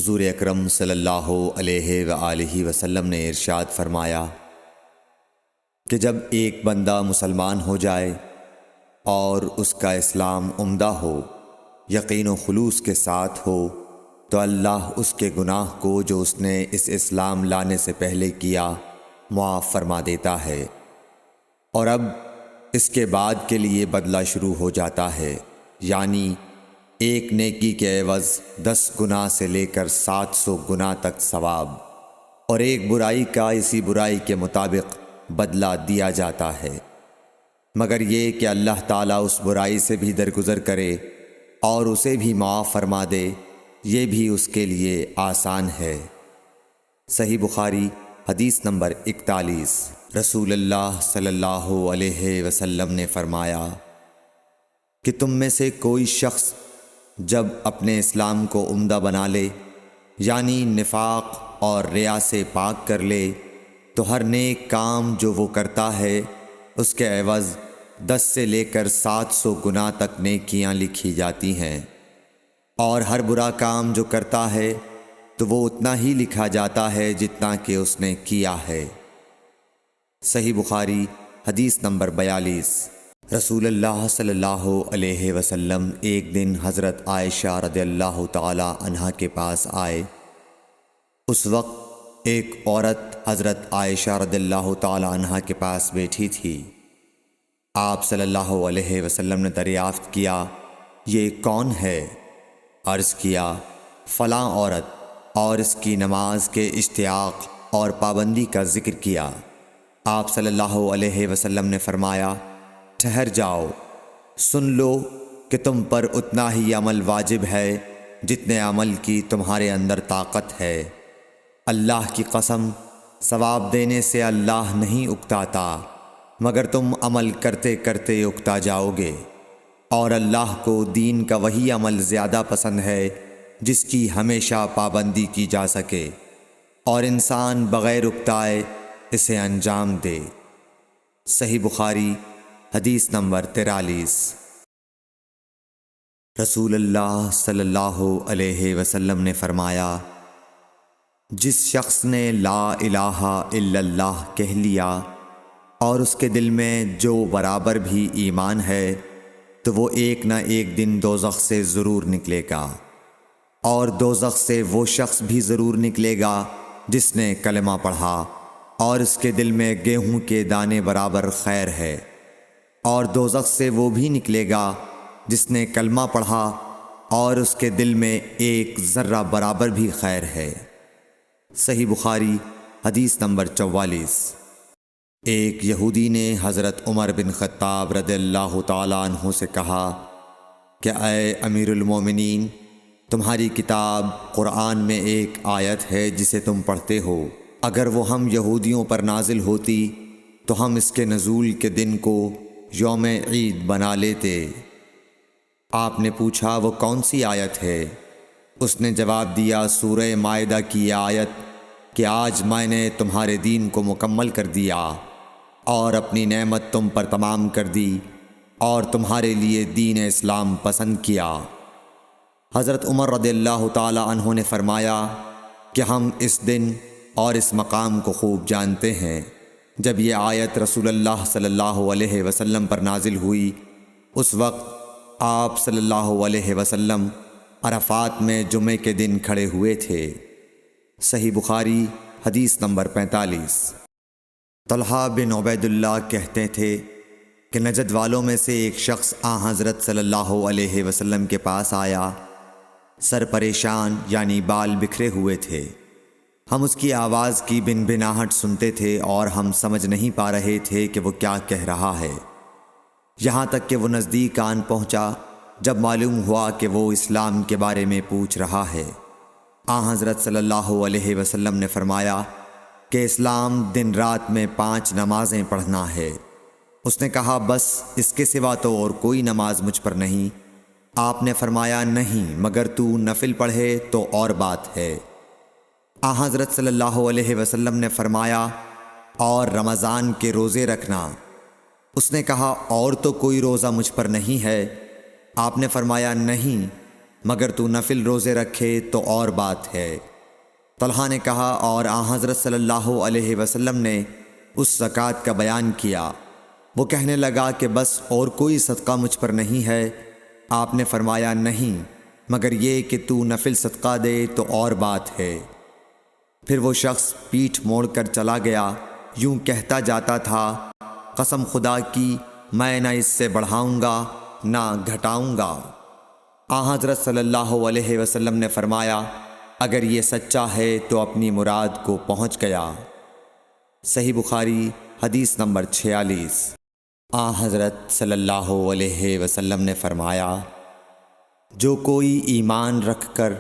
حضور اکرم صلی اللہ علیہ وآلہ وسلم نے ارشاد فرمایا کہ جب ایک بندہ مسلمان ہو جائے اور اس کا اسلام عمدہ ہو، یقین و خلوص کے ساتھ ہو، تو اللہ اس کے گناہ کو جو اس نے اس اسلام لانے سے پہلے کیا معاف فرما دیتا ہے، اور اب اس کے بعد کے لیے بدلہ شروع ہو جاتا ہے، یعنی ایک نیکی کے عوض 10 گناہ سے لے کر 700 گناہ تک ثواب، اور ایک برائی کا اسی برائی کے مطابق بدلہ دیا جاتا ہے، مگر یہ کہ اللہ تعالیٰ اس برائی سے بھی درگزر کرے اور اسے بھی معاف فرما دے، یہ بھی اس کے لیے آسان ہے۔ صحیح بخاری حدیث نمبر 41۔ رسول اللہ صلی اللہ علیہ وسلم نے فرمایا کہ تم میں سے کوئی شخص جب اپنے اسلام کو عمدہ بنا لے، یعنی نفاق اور ریا سے پاک کر لے، تو ہر نیک کام جو وہ کرتا ہے اس کے عوض 10 سے لے کر 700 گناہ تک نیکیاں لکھی جاتی ہیں، اور ہر برا کام جو کرتا ہے تو وہ اتنا ہی لکھا جاتا ہے جتنا کہ اس نے کیا ہے۔ صحیح بخاری حدیث نمبر 42۔ رسول اللہ صلی اللہ علیہ وسلم ایک دن حضرت عائشہ رضی اللہ تعالی عنہا کے پاس آئے۔ اس وقت ایک عورت حضرت عائشہ رضی اللہ تعالی عنہا کے پاس بیٹھی تھی۔ آپ صلی اللہ علیہ وسلم نے دریافت کیا، یہ کون ہے؟ عرض کیا، فلاں عورت، اور اس کی نماز کے اشتیاق اور پابندی کا ذکر کیا۔ آپ صلی اللہ علیہ وسلم نے فرمایا، ٹھہر جاؤ، سن لو کہ تم پر اتنا ہی عمل واجب ہے جتنے عمل کی تمہارے اندر طاقت ہے۔ اللہ کی قسم، ثواب دینے سے اللہ نہیں اکتاتا، مگر تم عمل کرتے کرتے اکتا جاؤ گے، اور اللہ کو دین کا وہی عمل زیادہ پسند ہے جس کی ہمیشہ پابندی کی جا سکے، اور انسان بغیر اکتائے اسے انجام دے۔ صحیح بخاری حدیث نمبر 43۔ رسول اللہ صلی اللہ علیہ وسلم نے فرمایا، جس شخص نے لا الہ الا اللہ کہہ لیا اور اس کے دل میں جو برابر بھی ایمان ہے، تو وہ ایک نہ ایک دن دوزخ سے ضرور نکلے گا، اور دوزخ سے وہ شخص بھی ضرور نکلے گا جس نے کلمہ پڑھا اور اس کے دل میں گیہوں کے دانے برابر خیر ہے، اور دوزخ سے وہ بھی نکلے گا جس نے کلمہ پڑھا اور اس کے دل میں ایک ذرہ برابر بھی خیر ہے۔ صحیح بخاری حدیث نمبر 44۔ ایک یہودی نے حضرت عمر بن خطاب رضی اللہ تعالیٰ عنہ سے کہا کہ اے امیر المومنین، تمہاری کتاب قرآن میں ایک آیت ہے جسے تم پڑھتے ہو، اگر وہ ہم یہودیوں پر نازل ہوتی تو ہم اس کے نزول کے دن کو یوم عید بنا لیتے۔ آپ نے پوچھا، وہ کون سی آیت ہے؟ اس نے جواب دیا، سورہ مائدہ کی یہ آیت کہ آج میں نے تمہارے دین کو مکمل کر دیا اور اپنی نعمت تم پر تمام کر دی اور تمہارے لیے دین اسلام پسند کیا۔ حضرت عمر رضی اللہ تعالی عنہ نے فرمایا کہ ہم اس دن اور اس مقام کو خوب جانتے ہیں۔ جب یہ آیت رسول اللہ صلی اللہ علیہ وسلم پر نازل ہوئی، اس وقت آپ صلی اللہ علیہ وسلم عرفات میں جمعے کے دن کھڑے ہوئے تھے۔ صحیح بخاری حدیث نمبر 45۔ طلحہ بن عبید اللہ کہتے تھے کہ نجد والوں میں سے ایک شخص حضرت صلی اللہ علیہ وسلم کے پاس آیا، سر پریشان یعنی بال بکھرے ہوئے تھے۔ ہم اس کی آواز کی بنبناہٹ سنتے تھے اور ہم سمجھ نہیں پا رہے تھے کہ وہ کیا کہہ رہا ہے، یہاں تک کہ وہ نزدیک آن پہنچا جب معلوم ہوا کہ وہ اسلام کے بارے میں پوچھ رہا ہے۔ حضرت صلی اللہ علیہ وسلم نے فرمایا کہ اسلام دن رات میں 5 نمازیں پڑھنا ہے۔ اس نے کہا، بس اس کے سوا تو اور کوئی نماز مجھ پر نہیں۔ آپ نے فرمایا، نہیں، مگر تو نفل پڑھے تو اور بات ہے۔ حضرت صلی اللہ علیہ وسلم نے فرمایا، اور رمضان کے روزے رکھنا۔ اس نے کہا، اور تو کوئی روزہ مجھ پر نہیں ہے۔ آپ نے فرمایا، نہیں، مگر تو نفل روزے رکھے تو اور بات ہے۔ طلحہ نے کہا اور آن حضرت صلی اللہ علیہ وسلم نے اس زکوٰۃ کا بیان کیا۔ وہ کہنے لگا کہ بس اور کوئی صدقہ مجھ پر نہیں ہے؟ آپ نے فرمایا نہیں، مگر یہ کہ تو نفل صدقہ دے تو اور بات ہے۔ پھر وہ شخص پیٹھ موڑ کر چلا گیا، یوں کہتا جاتا تھا، قسم خدا کی میں نہ اس سے بڑھاؤں گا نہ گھٹاؤں گا۔ آن حضرت صلی اللہ علیہ وسلم نے فرمایا، اگر یہ سچا ہے تو اپنی مراد کو پہنچ گیا۔ صحیح بخاری حدیث نمبر 46۔ آن حضرت صلی اللہ علیہ وسلم نے فرمایا، جو کوئی ایمان رکھ کر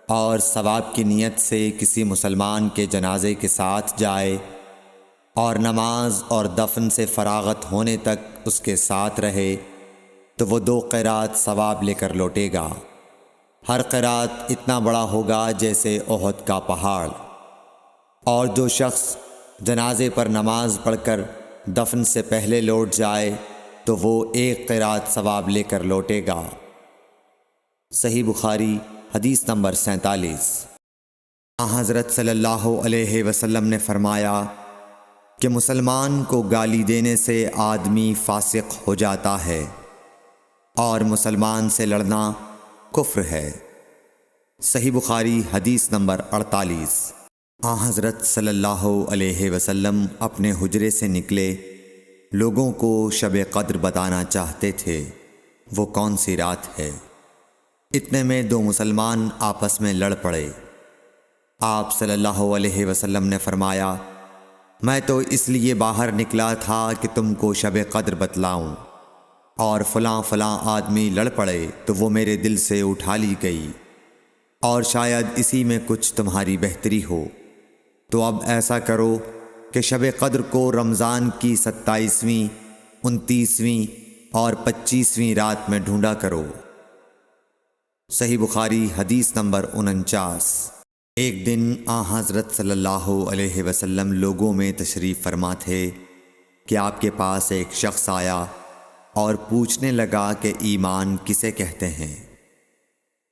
اور ثواب کی نیت سے کسی مسلمان کے جنازے کے ساتھ جائے اور نماز اور دفن سے فراغت ہونے تک اس کے ساتھ رہے تو وہ 2 قیرات ثواب لے کر لوٹے گا۔ ہر قیرات اتنا بڑا ہوگا جیسے احد کا پہاڑ۔ اور جو شخص جنازے پر نماز پڑھ کر دفن سے پہلے لوٹ جائے تو وہ 1 قیرات ثواب لے کر لوٹے گا۔ صحیح بخاری حدیث نمبر 47۔ حضرت صلی اللہ علیہ وسلم نے فرمایا کہ مسلمان کو گالی دینے سے آدمی فاسق ہو جاتا ہے اور مسلمان سے لڑنا کفر ہے۔ صحیح بخاری حدیث نمبر 48۔ حضرت صلی اللہ علیہ وسلم اپنے حجرے سے نکلے، لوگوں کو شب قدر بتانا چاہتے تھے وہ کون سی رات ہے۔ اتنے میں 2 مسلمان آپس میں لڑ پڑے۔ آپ صلی اللہ علیہ وسلم نے فرمایا، میں تو اس لیے باہر نکلا تھا کہ تم کو شب قدر بتلاؤں، اور فلاں فلاں آدمی لڑ پڑے تو وہ میرے دل سے اٹھا لی گئی، اور شاید اسی میں کچھ تمہاری بہتری ہو۔ تو اب ایسا کرو کہ شب قدر کو رمضان کی 27ویں، 29ویں اور 25ویں رات میں ڈھونڈا کرو۔ صحیح بخاری حدیث نمبر 49۔ ایک دن آن حضرت صلی اللہ علیہ وسلم لوگوں میں تشریف فرما تھے کہ آپ کے پاس ایک شخص آیا اور پوچھنے لگا کہ ایمان کسے کہتے ہیں۔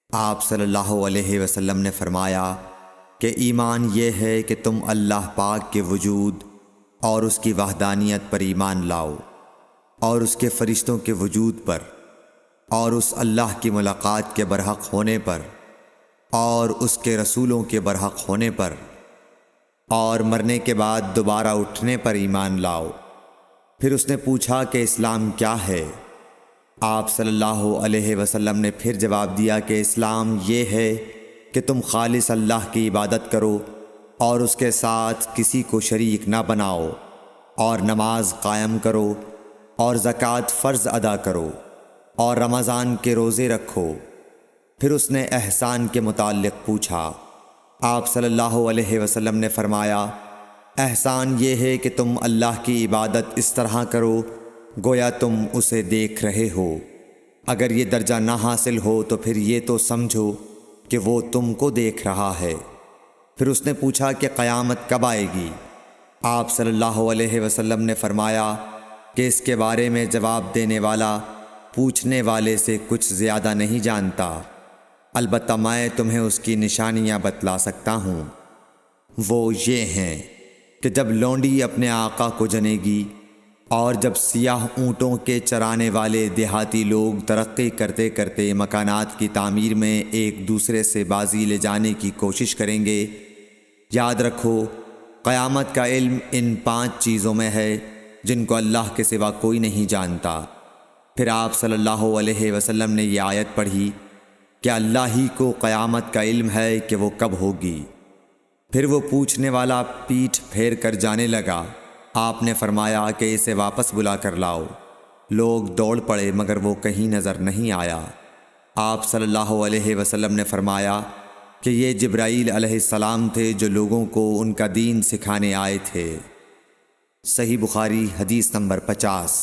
آپ صلی اللہ علیہ وسلم نے فرمایا کہ ایمان یہ ہے کہ تم اللہ پاک کے وجود اور اس کی وحدانیت پر ایمان لاؤ، اور اس کے فرشتوں کے وجود پر، اور اس اللہ کی ملاقات کے برحق ہونے پر، اور اس کے رسولوں کے برحق ہونے پر، اور مرنے کے بعد دوبارہ اٹھنے پر ایمان لاؤ۔ پھر اس نے پوچھا کہ اسلام کیا ہے؟ آپ صلی اللہ علیہ وسلم نے پھر جواب دیا کہ اسلام یہ ہے کہ تم خالص اللہ کی عبادت کرو اور اس کے ساتھ کسی کو شریک نہ بناؤ، اور نماز قائم کرو، اور زکوٰۃ فرض ادا کرو، اور رمضان کے روزے رکھو۔ پھر اس نے احسان کے متعلق پوچھا۔ آپ صلی اللہ علیہ وسلم نے فرمایا، احسان یہ ہے کہ تم اللہ کی عبادت اس طرح کرو گویا تم اسے دیکھ رہے ہو۔ اگر یہ درجہ نہ حاصل ہو تو پھر یہ تو سمجھو کہ وہ تم کو دیکھ رہا ہے۔ پھر اس نے پوچھا کہ قیامت کب آئے گی؟ آپ صلی اللہ علیہ وسلم نے فرمایا کہ اس کے بارے میں جواب دینے والا پوچھنے والے سے کچھ زیادہ نہیں جانتا، البتہ میں تمہیں اس کی نشانیاں بتلا سکتا ہوں۔ وہ یہ ہیں کہ جب لونڈی اپنے آقا کو جنے گی، اور جب سیاہ اونٹوں کے چرانے والے دیہاتی لوگ ترقی کرتے کرتے مکانات کی تعمیر میں ایک دوسرے سے بازی لے جانے کی کوشش کریں گے، یاد رکھو قیامت کا علم ان 5 چیزوں میں ہے جن کو اللہ کے سوا کوئی نہیں جانتا۔ پھر آپ صلی اللہ علیہ وسلم نے یہ آیت پڑھی کہ اللہ ہی کو قیامت کا علم ہے کہ وہ کب ہوگی۔ پھر وہ پوچھنے والا پیٹھ پھیر کر جانے لگا۔ آپ نے فرمایا کہ اسے واپس بلا کر لاؤ۔ لوگ دوڑ پڑے مگر وہ کہیں نظر نہیں آیا۔ آپ صلی اللہ علیہ وسلم نے فرمایا کہ یہ جبرائیل علیہ السلام تھے جو لوگوں کو ان کا دین سکھانے آئے تھے۔ صحیح بخاری حدیث نمبر 50۔